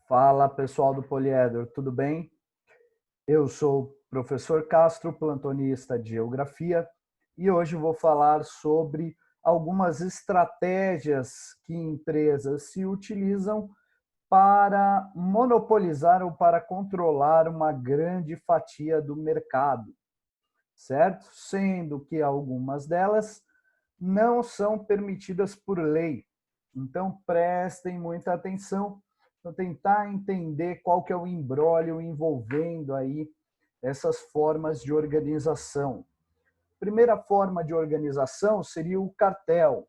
Fala pessoal do Poliedro, tudo bem? Eu sou o professor Castro, plantonista de Geografia, e hoje vou falar sobre algumas estratégias que empresas se utilizam para monopolizar ou para controlar uma grande fatia do mercado, certo? Sendo que algumas delas não são permitidas por lei. Então prestem muita atenção para tentar entender qual que é o imbróglio envolvendo aí essas formas de organização. Primeira forma de organização seria o cartel.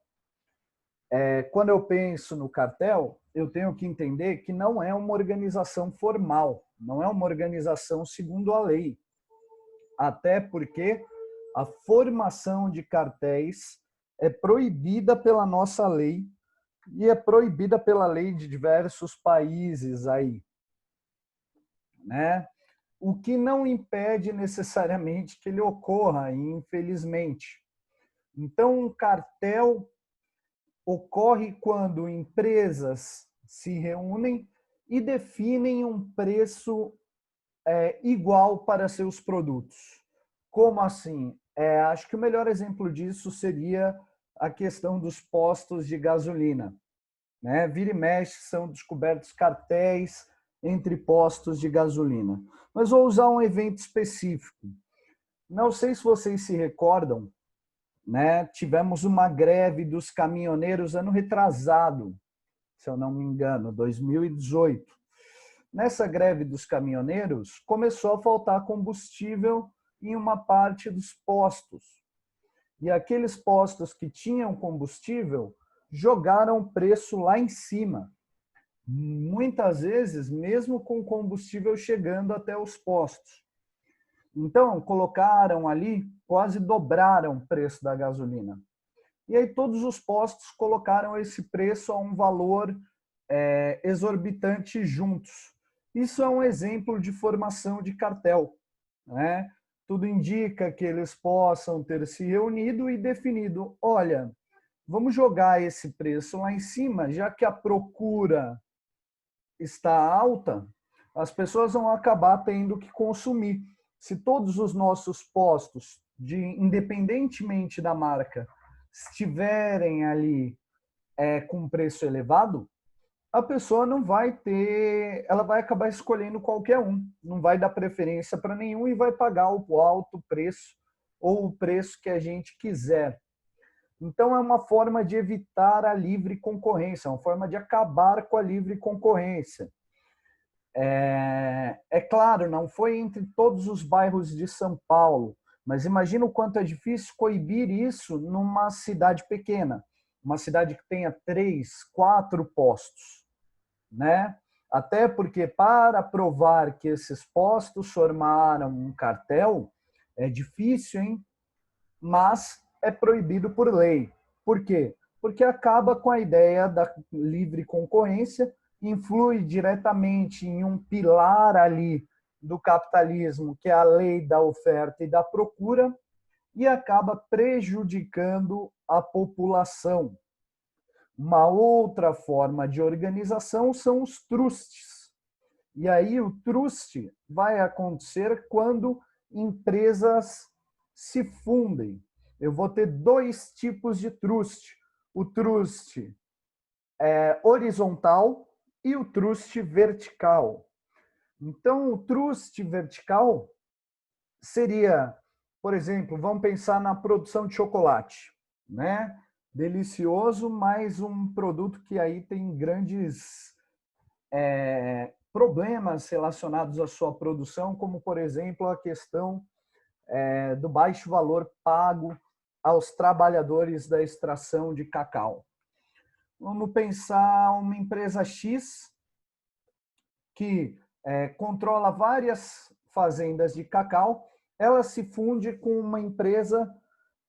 Quando eu penso no cartel, eu tenho que entender que não é uma organização formal, não é uma organização segundo a lei. Até porque a formação de cartéis é proibida pela nossa lei e é proibida pela lei de diversos países aí, né? O que não impede necessariamente que ele ocorra, infelizmente. Então, um cartel ocorre quando empresas se reúnem e definem um preço igual para seus produtos. Como assim? Acho que o melhor exemplo disso seria a questão dos postos de gasolina, né? Vira e mexe são descobertos cartéis entre postos de gasolina. Mas vou usar um evento específico. Não sei se vocês se recordam, né? Tivemos uma greve dos caminhoneiros ano retrasado, se eu não me engano, 2018. Nessa greve dos caminhoneiros, começou a faltar combustível em uma parte dos postos. E aqueles postos que tinham combustível jogaram o preço lá em cima. Muitas vezes, mesmo com combustível chegando até os postos. Então, colocaram ali, quase dobraram o preço da gasolina. E aí todos os postos colocaram esse preço a um valor exorbitante juntos. Isso é um exemplo de formação de cartel, né? Tudo indica que eles possam ter se reunido e definido, olha, vamos jogar esse preço lá em cima, já que a procura está alta, as pessoas vão acabar tendo que consumir. Se todos os nossos postos, independentemente da marca, estiverem ali com preço elevado, a pessoa não vai ter, ela vai acabar escolhendo qualquer um, não vai dar preferência para nenhum e vai pagar o alto preço ou o preço que a gente quiser. Então é uma forma de evitar a livre concorrência, é uma forma de acabar com a livre concorrência. É claro, não foi entre todos os bairros de São Paulo, mas imagina o quanto é difícil coibir isso numa cidade pequena, uma cidade que tenha 3, 4 postos, né? Até porque para provar que esses postos formaram um cartel é difícil, hein? Mas é proibido por lei. Por quê? Porque acaba com a ideia da livre concorrência, influi diretamente em um pilar ali do capitalismo, que é a lei da oferta e da procura, e acaba prejudicando a população. Uma outra forma de organização são os trusts. E aí o trust vai acontecer quando empresas se fundem. Eu vou ter dois tipos de trust. O trust horizontal e o trust vertical. Então, o trust vertical seria, por exemplo, vamos pensar na produção de chocolate, né? Delicioso, mas um produto que aí tem grandes problemas relacionados à sua produção, como, por exemplo, a questão do baixo valor pago aos trabalhadores da extração de cacau. Vamos pensar uma empresa X que controla várias fazendas de cacau, ela se funde com uma empresa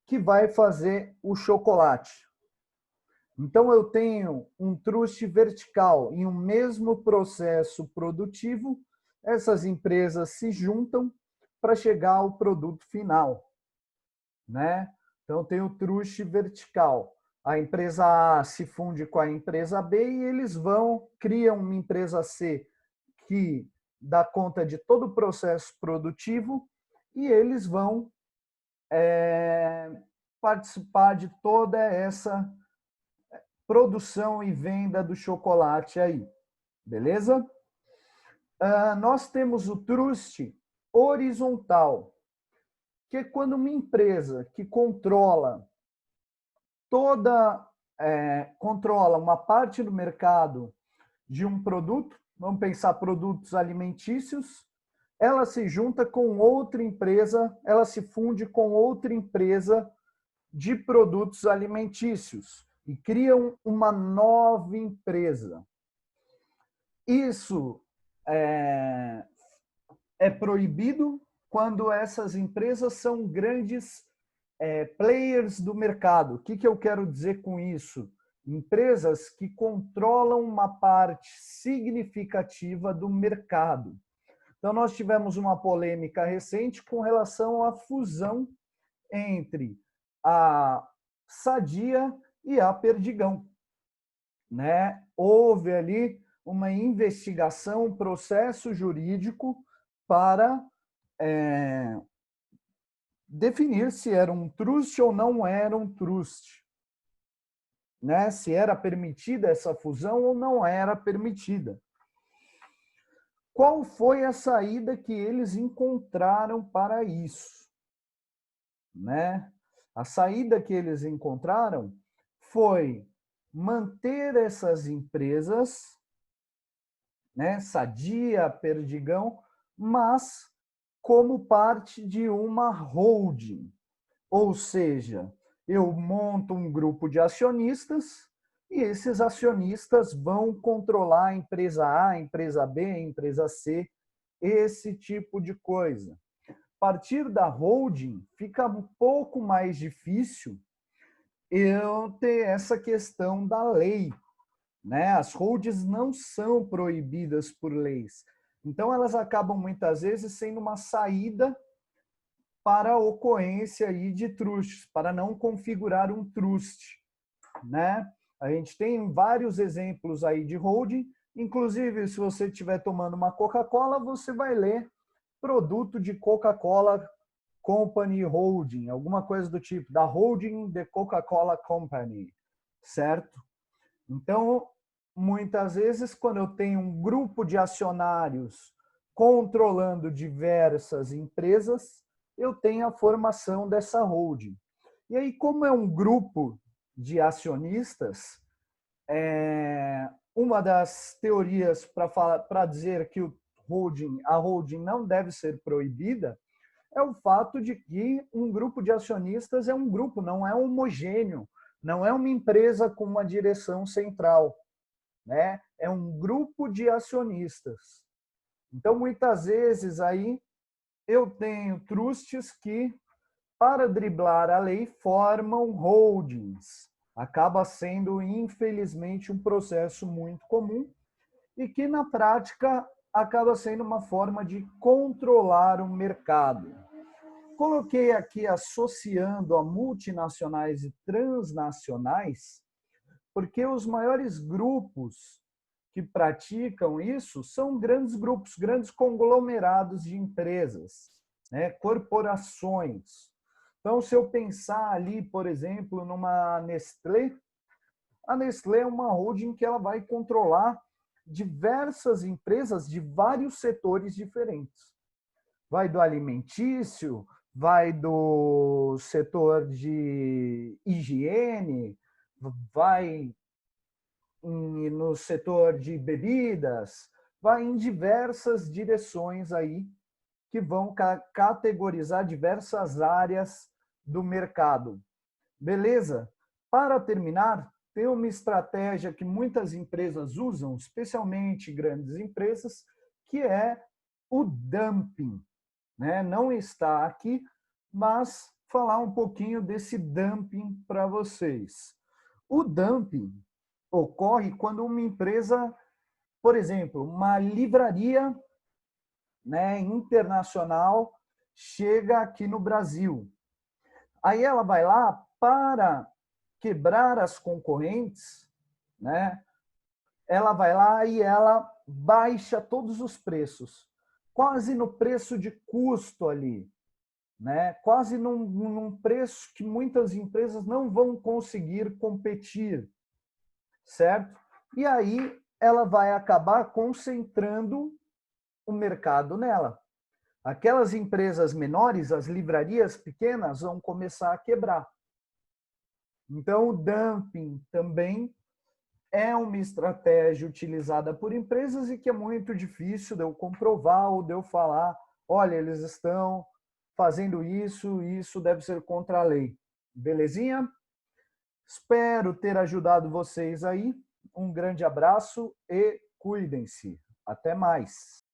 que vai fazer o chocolate. Então, eu tenho um trust vertical em um mesmo processo produtivo, essas empresas se juntam para chegar ao produto final, né? Então, tem o trust vertical. A empresa A se funde com a empresa B e eles criam uma empresa C que dá conta de todo o processo produtivo e eles vão participar de toda essa produção e venda do chocolate aí, beleza? Nós temos o trust horizontal, que é quando uma empresa que controla controla uma parte do mercado de um produto, vamos pensar produtos alimentícios, ela se junta com outra empresa, ela se funde com outra empresa de produtos alimentícios e criam uma nova empresa. Isso é proibido quando essas empresas são grandes players do mercado. O que eu quero dizer com isso? Empresas que controlam uma parte significativa do mercado. Então, nós tivemos uma polêmica recente com relação à fusão entre a Sadia e a Perdigão, né? Houve ali uma investigação, um processo jurídico para definir se era um trust ou não era um trust, né? Se era permitida essa fusão ou não era permitida. Qual foi a saída que eles encontraram para isso, né? A saída que eles encontraram foi manter essas empresas, né, Sadia, Perdigão, mas como parte de uma holding. Ou seja, eu monto um grupo de acionistas e esses acionistas vão controlar a empresa A, a empresa B, a empresa C, esse tipo de coisa. A partir da holding, fica um pouco mais difícil eu ter essa questão da lei, né? As holdings não são proibidas por leis. Então, elas acabam muitas vezes sendo uma saída para a ocorrência aí de trusts, para não configurar um trust, né? A gente tem vários exemplos aí de holding, inclusive se você estiver tomando uma Coca-Cola, você vai ler produto de Coca-Cola Company Holding, alguma coisa do tipo, da Holding de Coca-Cola Company, certo? Então, muitas vezes, quando eu tenho um grupo de acionários controlando diversas empresas, eu tenho a formação dessa holding. E aí, como é um grupo de acionistas, uma das teorias para dizer que a holding não deve ser proibida é o fato de que um grupo de acionistas é um grupo, não é homogêneo, não é uma empresa com uma direção central, né? É um grupo de acionistas. Então, muitas vezes aí eu tenho trusts que, para driblar a lei, formam holdings. Acaba sendo, infelizmente, um processo muito comum e que, na prática, acaba sendo uma forma de controlar o mercado. Coloquei aqui associando a multinacionais e transnacionais, porque os maiores grupos que praticam isso são grandes grupos, grandes conglomerados de empresas, né? Corporações. Então, se eu pensar ali, por exemplo, numa Nestlé, a Nestlé é uma holding que ela vai controlar diversas empresas de vários setores diferentes. Vai do alimentício, vai do setor de higiene, vai no setor de bebidas, vai em diversas direções aí que vão categorizar diversas áreas do mercado. Beleza? Para terminar, tem uma estratégia que muitas empresas usam, especialmente grandes empresas, que é o dumping, né? Não está aqui, mas falar um pouquinho desse dumping para vocês. O dumping ocorre quando uma empresa, por exemplo, uma livraria, né, internacional, chega aqui no Brasil. Aí ela vai lá para quebrar as concorrentes, né? Ela vai lá e ela baixa todos os preços, quase no preço de custo ali, né? Quase num preço que muitas empresas não vão conseguir competir, certo? E aí ela vai acabar concentrando o mercado nela. Aquelas empresas menores, as livrarias pequenas, vão começar a quebrar. Então, o dumping também é uma estratégia utilizada por empresas e que é muito difícil de eu comprovar ou de eu falar, olha, eles estão fazendo isso e isso deve ser contra a lei. Belezinha? Espero ter ajudado vocês aí. Um grande abraço e cuidem-se. Até mais.